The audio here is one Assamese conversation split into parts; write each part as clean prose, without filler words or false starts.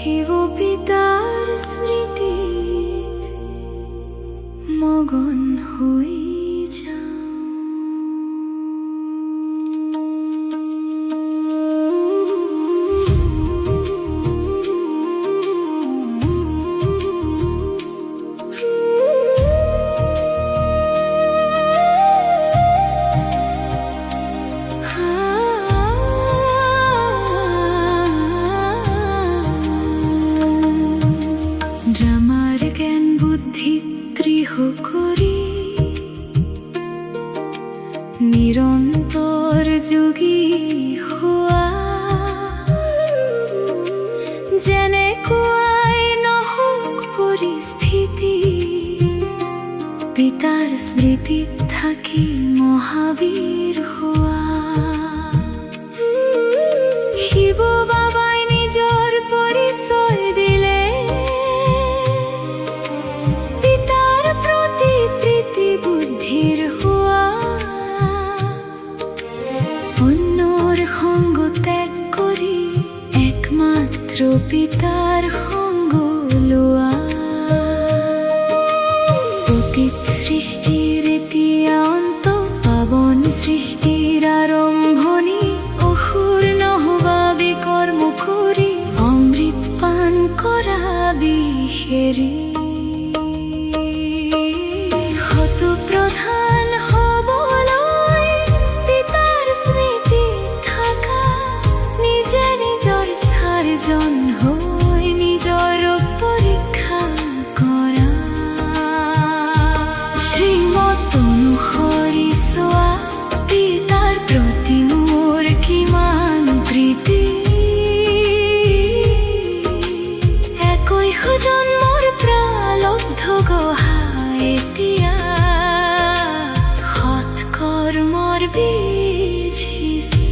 শিৱ পিতাৰ স্মৃতিত মগন হৈ ড্ৰামাৰ জ্ঞান বুদ্ধি ত্ৰিহ কৰি নিৰন্তৰ যোগী হোৱা যেনেকুৱাই নহওক পৰিস্থিতি পিতাৰ স্মৃতিত থাকি মহাবীৰ হোৱা শিৱ বাবাই নিজৰ পৰিচয় দিলে পিতাৰ প্ৰতি প্ৰীতি বুদ্ধিৰ হোৱা অন্যৰ সংগ ত্যাগ কৰি একমাত্ৰ পিতাৰ সংগ লোৱা অতীত সৃষ্টিৰ এতিয়া অন্ত পাৱন সৃষ্টিৰ আৰম্ভণি অসুৰ নহবা বিকৰ্ম কৰি অমৃত পান কৰা বিশেৰি প্ৰধান হবলৈ পিতাৰ স্মৃতি থাকা নিজে নিজৰ সাৰ্জন হৈ নিজৰ পৰীক্ষা কৰা শ্ৰীমত অনুসৰি চোৱা পিতাৰ প্ৰতি মোৰ কিমান প্ৰীতি একৈশ জন্মৰ প্ৰালব্ধ গঢ়া এতিয়া সৎকৰ্মৰ বীজ সিঁচি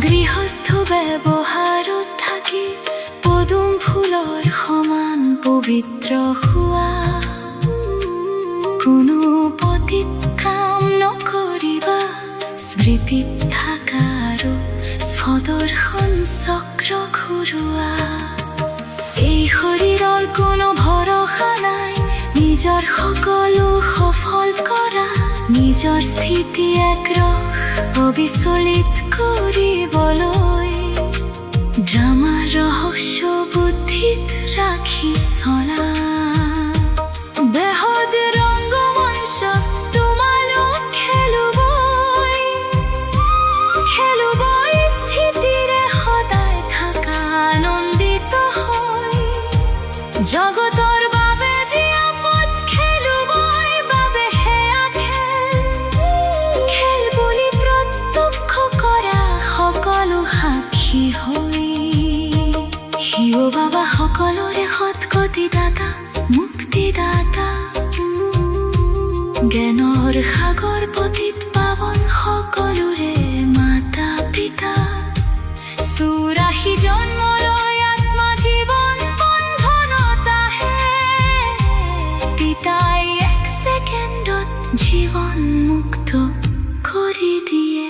গৃহস্থ ব্যৱহাৰত থাকি পদুম ফুলৰ সমান পবিত্ৰ হোৱা কোনো পতিত কাম নকৰিবা স্মৃতিত থাকা আৰু সদৰ্শন চক্ৰ ঘূৰোৱা এই শৰীৰৰ কোনো ভৰসা নাই নিজৰ সকলো সফল কৰা নিজৰ স্থিতি একৰস অবিচলিত কৰিবলৈ ড্ৰামাৰ ৰহস্য বুদ্ধিত ৰাখি চলা বেহদ ৰংগমঞ্চ তোমালোক খেলুবই স্থিতিৰে সদায় থাকা আনন্দিত হৈ জগতৰ বাবে জীয়া পথ খেলুবই বাবে সেয়া খেল বুলি প্ৰত্যক্ষ কৰা সকলো সাক্ষী হৈ শিৱ বাবা সকলোৰে সৎগতি দাতা মুক্তিদাতা জ্ঞানৰ সাগৰ পতিত পাৱন সকলোৰে মাতা পিতা 84 জন্মলৈ আত্মা জীৱন বন্ধনত আহে পিতাই এক ছেকেণ্ডত জীৱন মুক্ত কৰি দিয়ে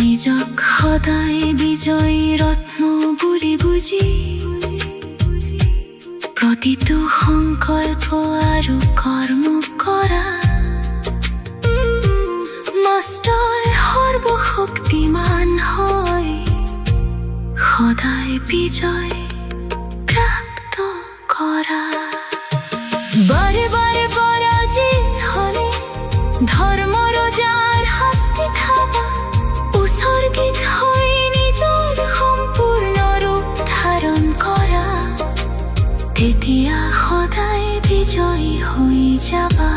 নিজক সদায় বিজয়ী ৰত্ন বুলি বুজি প্ৰতিটো সংকল্প আৰু কৰ্ম কৰা মাষ্টাৰ সৰ্বশক্তিমান হয় সদায় বিজয় প্ৰাপ্ত কৰা বাৰে বাৰে পৰাজিত হলে ধৰ্মৰ যাৰ শাস্তি খাবা উৎসৰ্গিত হৈ নিজৰ সম্পূৰ্ণ ৰূপ ধাৰণ কৰা তেতিয়া সদায় বিজয়ী হৈ যাবা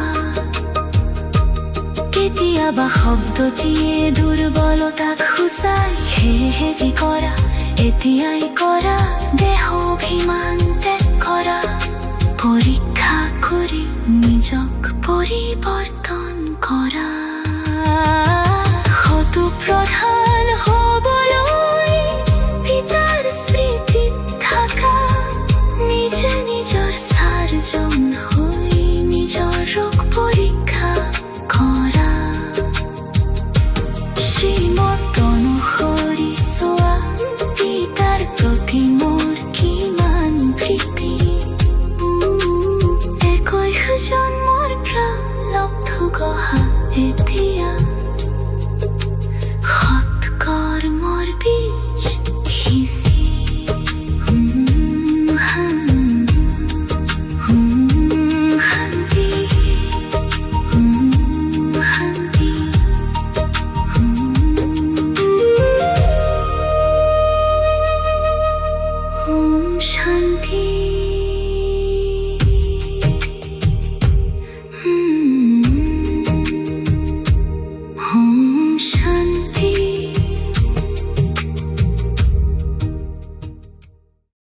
কেতিয়াবা শব্দটিয়ে দুৰ্বলতাক সূচাই সেয়েহে যি কৰা এতিয়াই কৰা দেহ অভিমান ত্যাগ কৰা পৰিবৰ্তন